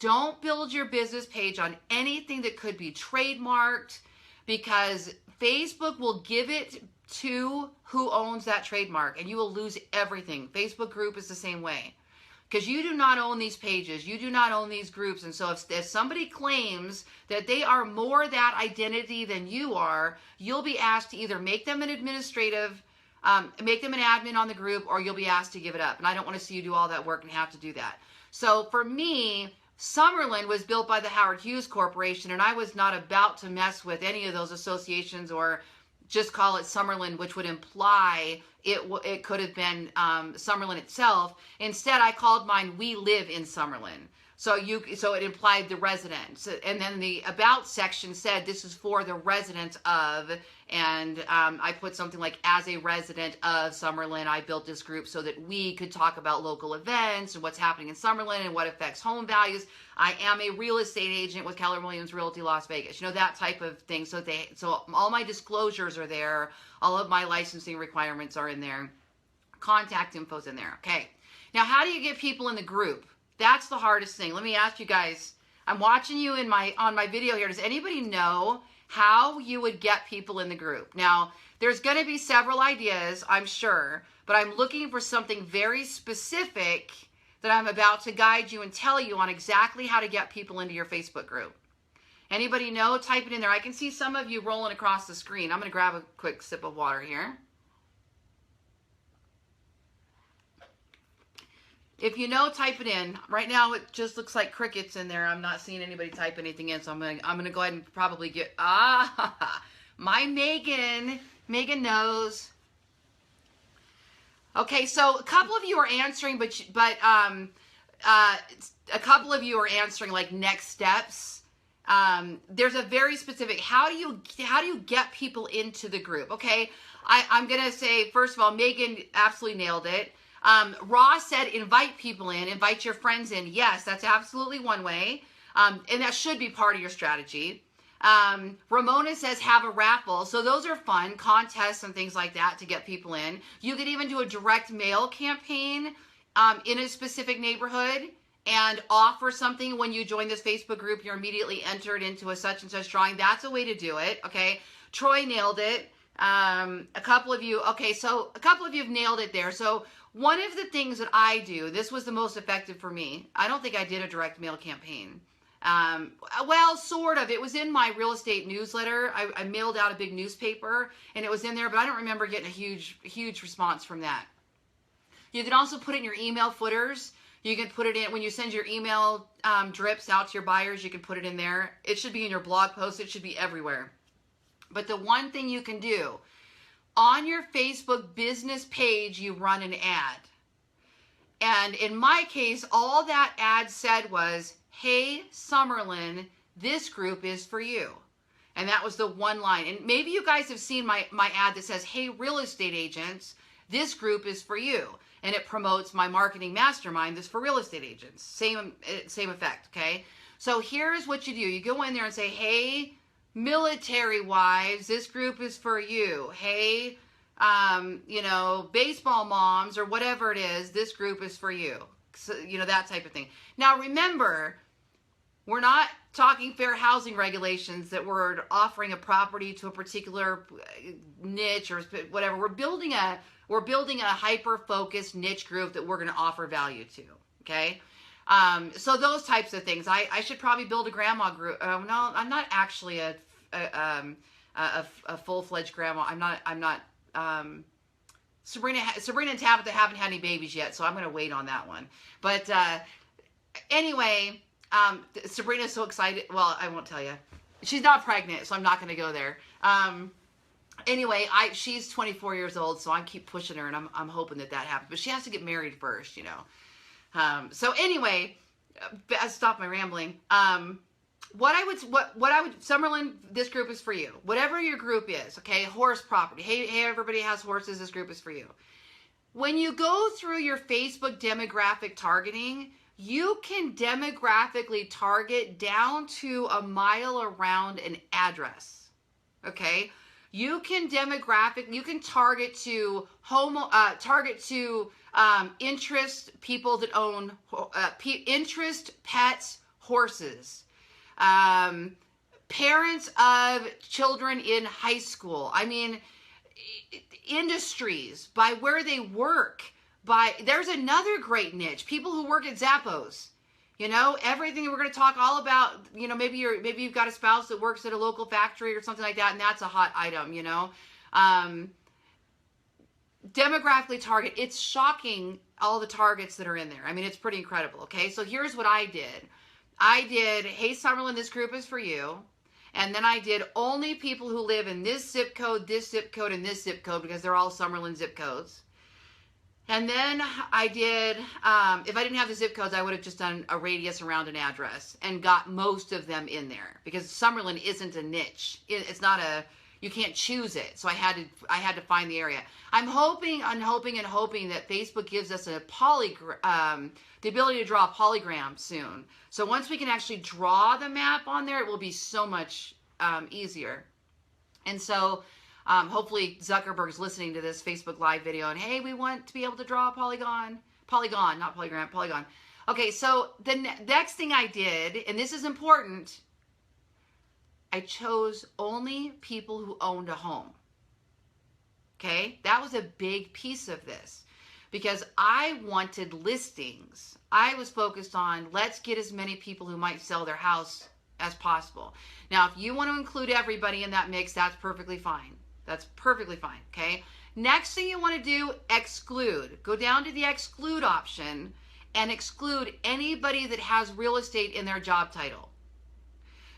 Don't build your business page on anything that could be trademarked, because Facebook will give it to who owns that trademark, and you will lose everything. Facebook group is the same way. Because you do not own these pages. You do not own these groups. And so if somebody claims that they are more that identity than you are, you'll be asked to either make them an administrative, make them an admin on the group, or you'll be asked to give it up. And I don't want to see you do all that work and have to do that. So for me, Summerlin was built by the Howard Hughes Corporation, and I was not about to mess with any of those associations, or just call it Summerlin, which would imply it could have been Summerlin itself. Instead, I called mine "We Live in Summerlin." So it implied the residents, and then the about section said this is for the residents of, and I put something like, as a resident of Summerlin, I built this group so that we could talk about local events and what's happening in Summerlin and what affects home values. I am a real estate agent with Keller Williams Realty Las Vegas, that type of thing. So all my disclosures are there. All of my licensing requirements are in there. Contact info's in there. Okay. Now, how do you get people in the group? That's the hardest thing. Let me ask you guys. I'm watching you on my video here. Does anybody know how you would get people in the group? Now, there's going to be several ideas, I'm sure, but I'm looking for something very specific that I'm about to guide you and tell you on exactly how to get people into your Facebook group. Anybody know? Type it in there. I can see some of you rolling across the screen. I'm going to grab a quick sip of water here. If you know, type it in. Right now, it just looks like crickets in there. I'm not seeing anybody type anything in, so I'm gonna go ahead and probably get my Megan knows. Okay, so a couple of you are answering, but a couple of you are answering like next steps. There's a very specific, how do you get people into the group? Okay, I'm gonna say, first of all, Megan absolutely nailed it. Ross said, invite people in, invite your friends in. Yes, that's absolutely one way. And that should be part of your strategy. Ramona says, have a raffle. So those are fun, contests and things like that to get people in. You could even do a direct mail campaign in a specific neighborhood and offer something. When you join this Facebook group, you're immediately entered into a such and such drawing. That's a way to do it. Okay. Troy nailed it. A couple of you have nailed it there. So one of the things that I do, this was the most effective for me. I don't think I did a direct mail campaign. Well, sort of. It was in my real estate newsletter. I mailed out a big newspaper and it was in there, but I don't remember getting a huge response from that. You can also put it in your email footers. You can put it in when you send your email drips out to your buyers. You can put it in there. It should be in your blog post. It should be everywhere. But the one thing you can do, on your Facebook business page, you run an ad. And in my case, all that ad said was, hey, Summerlin, this group is for you. And that was the one line. And maybe you guys have seen my ad that says, hey, real estate agents, this group is for you. And it promotes my marketing mastermind that's for real estate agents. Same effect, okay? So here's what you do. You go in there and say, hey, military wives, this group is for you. Hey, baseball moms or whatever it is, this group is for you. So, that type of thing. Now remember, We're not talking fair housing regulations that we're offering a property to a particular niche or whatever. We're building a hyper focused niche group that we're going to offer value to. Okay. So those types of things. I should probably build a grandma group. No, I'm not actually a full-fledged grandma. I'm not. Sabrina and Tabitha haven't had any babies yet, so I'm going to wait on that one. But anyway, Sabrina's so excited. Well, I won't tell you. She's not pregnant, so I'm not going to go there. Anyway, she's 24 years old, so I keep pushing her, and I'm hoping that happens. But she has to get married first, you know. So anyway, stop my rambling. What I would, Summerlin, this group is for you. Whatever your group is, okay? Horse property. Hey, everybody has horses. This group is for you. When you go through your Facebook demographic targeting, you can demographically target down to a mile around an address, okay? You can target to interest people that own interest pets, horses. Parents of children in high school. I mean, industries, by where they work. There's another great niche. People who work at Zappos. You know, everything we're going to talk all about. You know, maybe you've got a spouse that works at a local factory or something like that, and that's a hot item. You know, demographically target. It's shocking all the targets that are in there. I mean, it's pretty incredible. Okay, so here's what I did. Hey, Summerlin, this group is for you. And then I did only people who live in this zip code, and this zip code, because they're all Summerlin zip codes. And then I did, if I didn't have the zip codes, I would have just done a radius around an address and got most of them in there, because Summerlin isn't a niche. It's not you can't choose it. So I had to find the area. I'm hoping that Facebook gives us the ability to draw a polygram soon. So once we can actually draw the map on there, it will be so much easier. And so hopefully Zuckerberg's listening to this Facebook Live video and, hey, we want to be able to draw a polygon, not polygram, polygon. Okay, so the next thing I did, and this is important, I chose only people who owned a home. Okay, that was a big piece of this because I wanted listings. I was focused on let's get as many people who might sell their house as possible. Now, if you want to include everybody in that mix, that's perfectly fine. That's perfectly fine, okay? Next thing you want to do, exclude. Go down to the exclude option and exclude anybody that has real estate in their job title.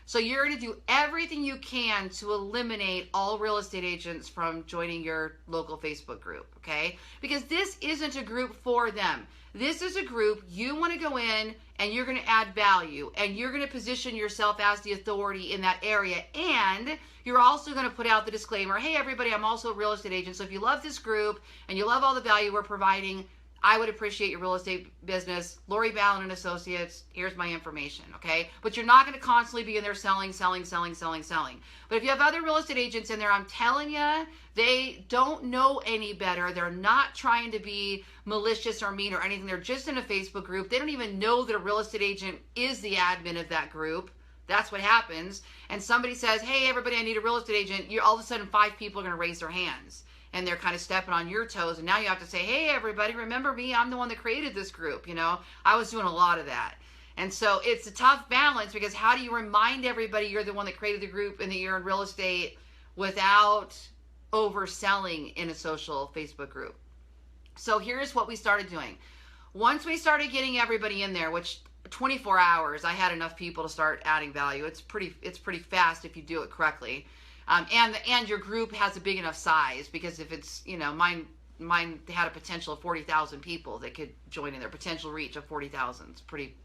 So you're going to do everything you can to eliminate all real estate agents from joining your local Facebook group, okay? Because this isn't a group for them. This is a group you want to go in and you're going to add value and you're going to position yourself as the authority in that area, and you're also going to put out the disclaimer, hey everybody, I'm also a real estate agent, so if you love this group and you love all the value we're providing, I would appreciate your real estate business. Lori Ballen and Associates, here's my information, okay? But you're not going to constantly be in there selling. But if you have other real estate agents in there, I'm telling you, they don't know any better. They're not trying to be malicious or mean or anything. They're just in a Facebook group. They don't even know that a real estate agent is the admin of that group. That's what happens. And somebody says, hey, everybody, I need a real estate agent. All of a sudden, 5 people are going to raise their hands. And they're kind of stepping on your toes. And now you have to say, hey, everybody, remember me? I'm the one that created this group. You know, I was doing a lot of that. And so it's a tough balance, because how do you remind everybody you're the one that created the group and that you're in real estate without overselling in a social Facebook group? So here's what we started doing. Once we started getting everybody in there, which 24 hours, I had enough people to start adding value. It's pretty fast if you do it correctly. And your group has a big enough size, because if it's, you know, mine had a potential of 40,000 people that could join in there, potential reach of 40,000. It's pretty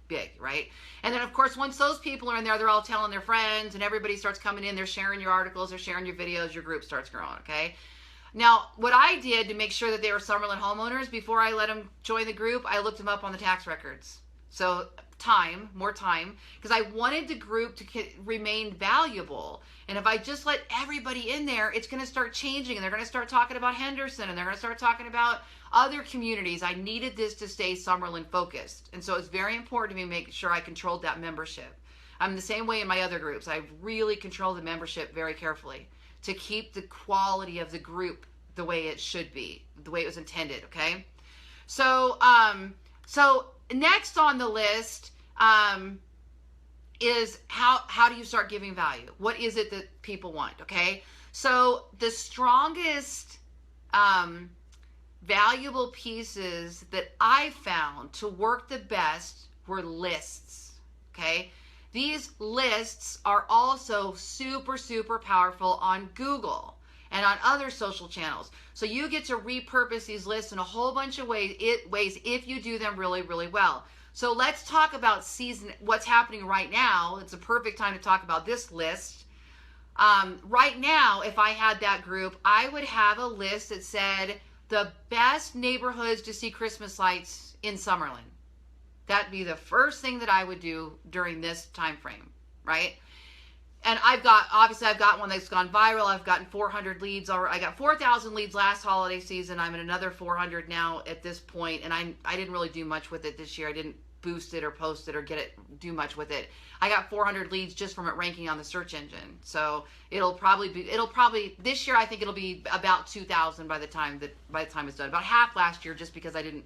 big, right? And then of course, once those people are in there, they're all telling their friends and everybody starts coming in, they're sharing your articles, they're sharing your videos, your group starts growing, okay? Now, what I did to make sure that they were Summerlin homeowners, before I let them join the group, I looked them up on the tax records. So more time, because I wanted the group to remain valuable. And if I just let everybody in there, it's going to start changing, and they're going to start talking about Henderson, and they're going to start talking about other communities. I needed this to stay Summerlin focused. And so it's very important to me make sure I controlled that membership. I'm the same way in my other groups. I really control the membership very carefully to keep the quality of the group the way it should be, the way it was intended, okay? So, so next on the list is how do you start giving value? What is it that people want, okay? So the strongest valuable pieces that I found to work the best were lists, okay? These lists are also super, super powerful on Google and on other social channels. So you get to repurpose these lists in a whole bunch of ways if you do them really, really well. So let's talk about what's happening right now. It's a perfect time to talk about this list. Right now, if I had that group, I would have a list that said the best neighborhoods to see Christmas lights in Summerlin. That'd be the first thing that I would do during this time frame, right? And obviously I've got one that's gone viral. I've gotten 400 leads. I got 4,000 leads last holiday season. I'm at another 400 now at this point, and I didn't really do much with it this year. I didn't boost it or post it or do much with it. I got 400 leads just from it ranking on the search engine. So it'll probably this year I think it'll be about 2,000 by the time it's done. About half last year, just because I didn't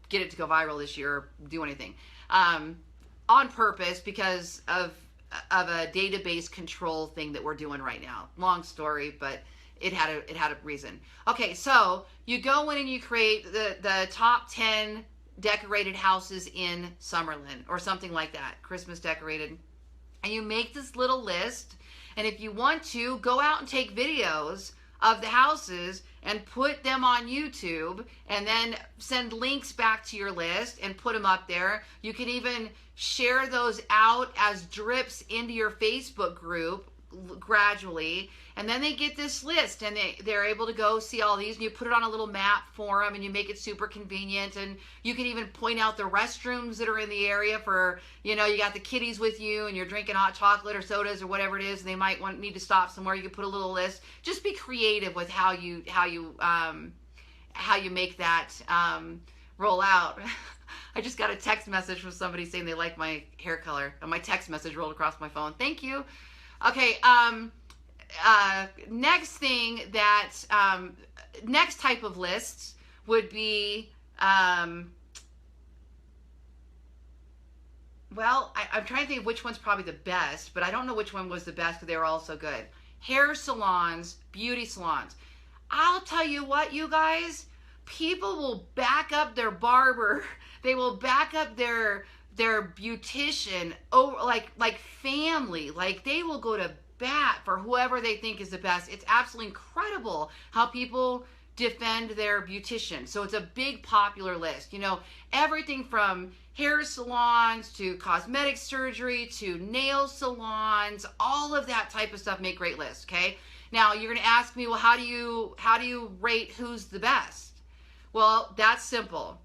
get it to go viral this year or do anything on purpose because of a database control thing that we're doing right now. Long story, but it had a reason. Okay, so you go in and you create the top 10 decorated houses in Summerlin or something like that, Christmas decorated, and you make this little list. And if you want to, go out and take videos of the houses and put them on YouTube, and then send links back to your list and put them up there. You can even share those out as drips into your Facebook group gradually, and then they get this list, and they're able to go see all these, and you put it on a little map for them, and you make it super convenient. And you can even point out the restrooms that are in the area for, you got the kiddies with you and you're drinking hot chocolate or sodas or whatever it is, and they might need to stop somewhere. You can put a little list. Just be creative with how you make that roll out. I just got a text message from somebody saying they like my hair color, and my text message rolled across my phone. Thank you. Okay, next thing next type of lists would be, well, I'm trying to think of which one's probably the best, but I don't know which one was the best because they were all so good. Hair salons, beauty salons. I'll tell you what, you guys, people will back up their barber. They will back up their beautician over like family. Like, they will go to bat for whoever they think is the best. It's absolutely incredible how people defend their beautician. So it's a big popular list. Everything from hair salons to cosmetic surgery to nail salons, all of that type of stuff make great lists, okay? Now you're going to ask me, well, how do you rate who's the best? Well, that's simple.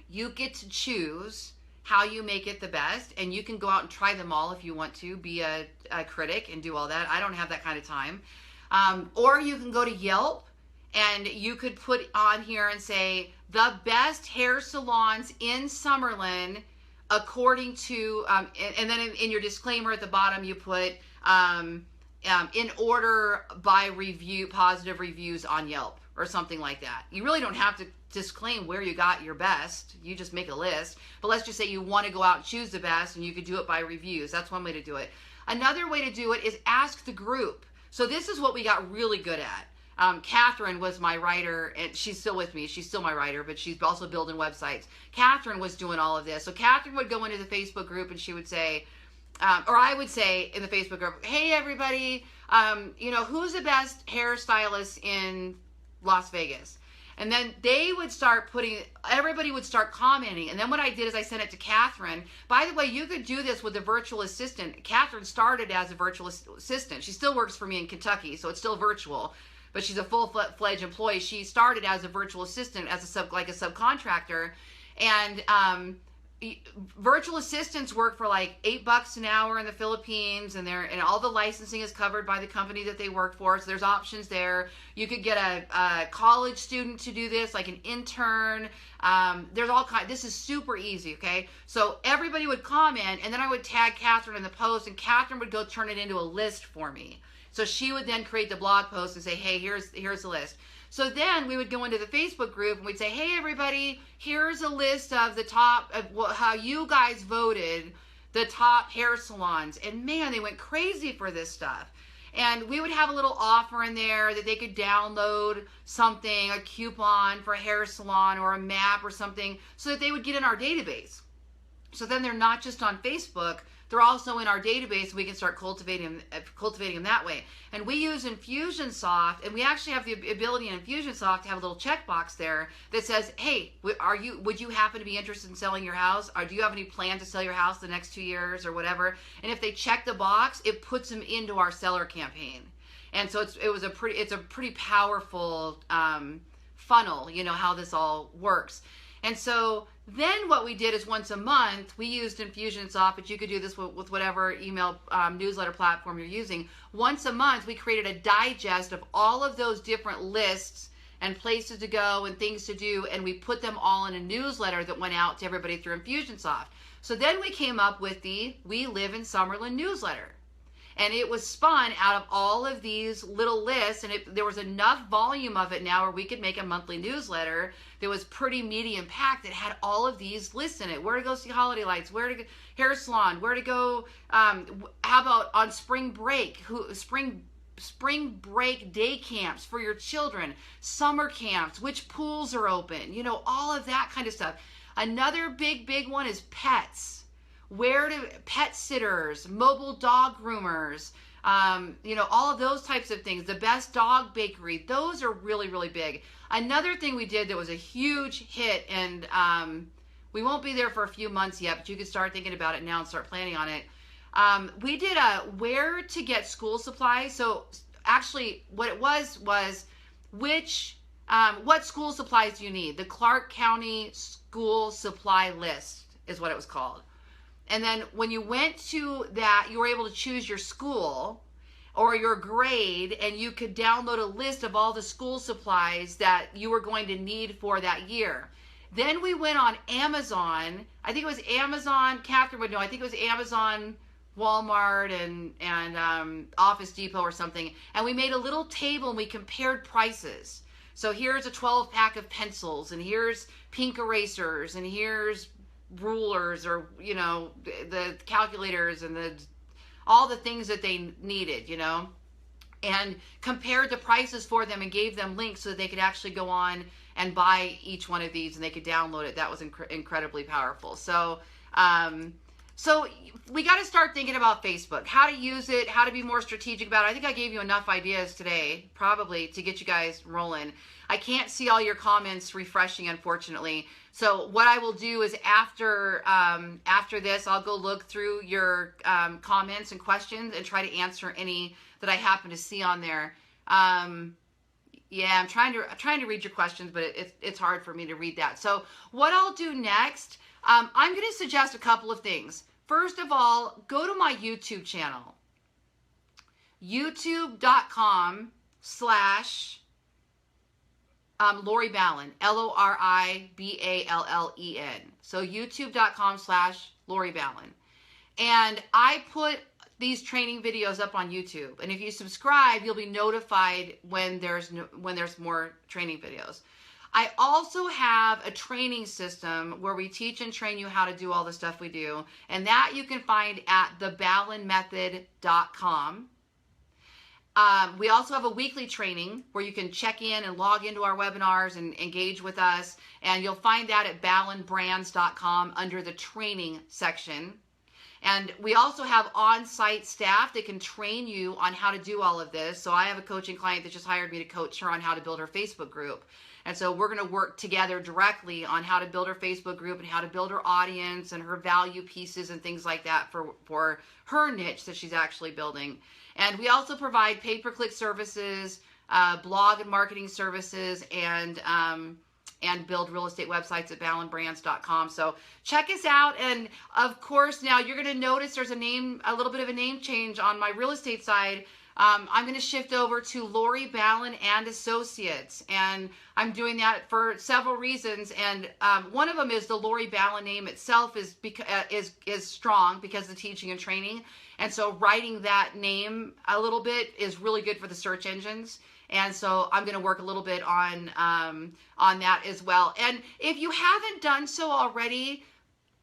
You get to choose how you make it the best, and you can go out and try them all if you want to be a critic and do all that. I don't have that kind of time. Or you can go to Yelp, and you could put on here and say the best hair salons in Summerlin according to, and then in your disclaimer at the bottom you put in order by review, positive reviews on Yelp or something like that. You really don't have to disclaim where you got your best. You just make a list. But let's just say you want to go out and choose the best, and you could do it by reviews. That's one way to do it. Another way to do it is ask the group. So this is what we got really good at. Catherine was my writer, and she's still with me. She's still my writer, but she's also building websites. Catherine was doing all of this. So Catherine would go into the Facebook group, and she would say, or I would say in the Facebook group, hey, everybody, who's the best hairstylist in Las Vegas? And then they would start everybody would start commenting. And then what I did is I sent it to Catherine. By the way, you could do this with a virtual assistant. Catherine started as a virtual assistant. She still works for me in Kentucky, so it's still virtual, but she's a full-fledged employee. She started as a virtual assistant, as a subcontractor. And virtual assistants work for like $8 an hour in the Philippines, and all the licensing is covered by the company that they work for. So there's options there. You could get a college student to do this, like an intern. There's all kinds. This is super easy. Okay, so everybody would comment, and then I would tag Catherine in the post, and Catherine would go turn it into a list for me. So she would then create the blog post and say, hey, here's the list. So then we would go into the Facebook group and we'd say, hey, everybody, here's a list of the top, of how you guys voted the top hair salons. And man, they went crazy for this stuff. And we would have a little offer in there that they could download something, a coupon for a hair salon or a map or something, so that they would get in our database. So then they're not just on Facebook, they're also in our database, and we can start cultivating them that way. And we use Infusionsoft, and we actually have the ability in Infusionsoft to have a little checkbox there that says, hey, would you happen to be interested in selling your house? Or do you have any plan to sell your house the next 2 years or whatever? And if they check the box, it puts them into our seller campaign. And so it's a pretty powerful funnel, you know, how this all works. And so then what we did is once a month, we used Infusionsoft, but you could do this with whatever email newsletter platform you're using. Once a month, we created a digest of all of those different lists and places to go and things to do, and we put them all in a newsletter that went out to everybody through Infusionsoft. So then we came up with the We Live in Summerlin newsletter. And it was spun out of all of these little lists, and there was enough volume of it now where we could make a monthly newsletter that was pretty meaty and packed that had all of these lists in it. Where to go see holiday lights, where to go hair salon, where to go, how about on spring break, spring break day camps for your children, summer camps, which pools are open, you know, all of that kind of stuff. Another big one is pets. Where to pet sitters, mobile dog groomers, you know, all of those types of things. The best dog bakery. Those are really big. Another thing we did that was a huge hit, and we won't be there for a few months yet, but you can start thinking about it now and start planning on it. We did a where to get school supplies. So actually what it was what school supplies do you need? The Clark County School Supply List is what it was called. And then when you went to that, you were able to choose your school or your grade, and you could download a list of all the school supplies that you were going to need for that year. Then we went on Amazon. I think it was Amazon, Catherine would know, I think it was Amazon, Walmart, and Office Depot or something. And we made a little table and we compared prices. So here's a 12-pack of pencils, and here's pink erasers, and here's rulers, or you know, the calculators and all the things that they needed, you know, and compared the prices for them and gave them links so that they could actually go on and buy each one of these and they could download it. That was incredibly powerful. So so we got to start thinking about Facebook, how to use it, how to be more strategic about it. I think I gave you enough ideas today, probably, to get you guys rolling. I can't see all your comments refreshing, unfortunately. So what I will do is after this, I'll go look through your comments and questions and try to answer any that I happen to see on there. Yeah, I'm trying to read your questions, but it's hard for me to read that. So what I'll do next, I'm going to suggest a couple of things. First of all, go to my YouTube channel, youtube.com/ Lori Ballen, LoriBallen. So youtube.com/ Lori Ballen. And I put these training videos up on YouTube. And if you subscribe, you'll be notified when there's more training videos. I also have a training system where we teach and train you how to do all the stuff we do. And that you can find at theballenmethod.com. We also have a weekly training where you can check in and log into our webinars and engage with us. And you'll find that at ballenbrands.com under the training section. And we also have on-site staff that can train you on how to do all of this. So I have a coaching client that just hired me to coach her on how to build her Facebook group. And so we're going to work together directly on how to build her Facebook group and how to build her audience and her value pieces and things like that for her niche that she's actually building. And we also provide pay-per-click services, blog and marketing services, and and build real estate websites at ballenbrands.com. So check us out. And of course, now you're going to notice there's a little bit of a name change on my real estate side. I'm going to shift over to Lori Ballen and Associates, and I'm doing that for several reasons. And one of them is the Lori Ballen name itself is strong because of the teaching and training, and so writing that name a little bit is really good for the search engines. And so I'm going to work a little bit on that as well. And if you haven't done so already,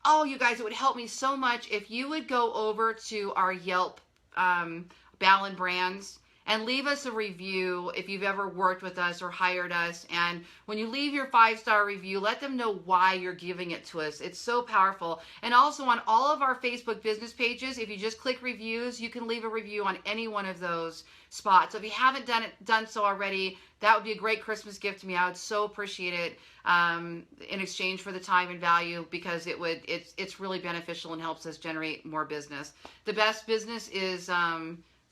oh, you guys, it would help me so much if you would go over to our Yelp Ballen Brands and leave us a review if you've ever worked with us or hired us. And when you leave your 5-star review, let them know why you're giving it to us. It's so powerful. And also on all of our Facebook business pages, if you just click reviews, you can leave a review on any one of those spots. So if you haven't done so already, that would be a great Christmas gift to me. I would so appreciate it in exchange for the time and value, because it's really beneficial and helps us generate more business. The best business is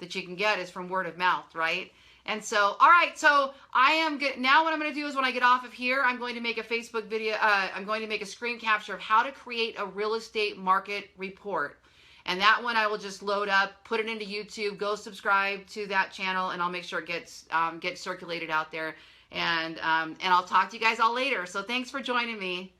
that you can get is from word of mouth, right? And so, all right, so I am good. Now what I'm going to do is when I get off of here, I'm going to make a Facebook video. I'm going to make a screen capture of how to create a real estate market report. And that one I will just load up, put it into YouTube, go subscribe to that channel, and I'll make sure it gets circulated out there. And I'll talk to you guys all later. So thanks for joining me.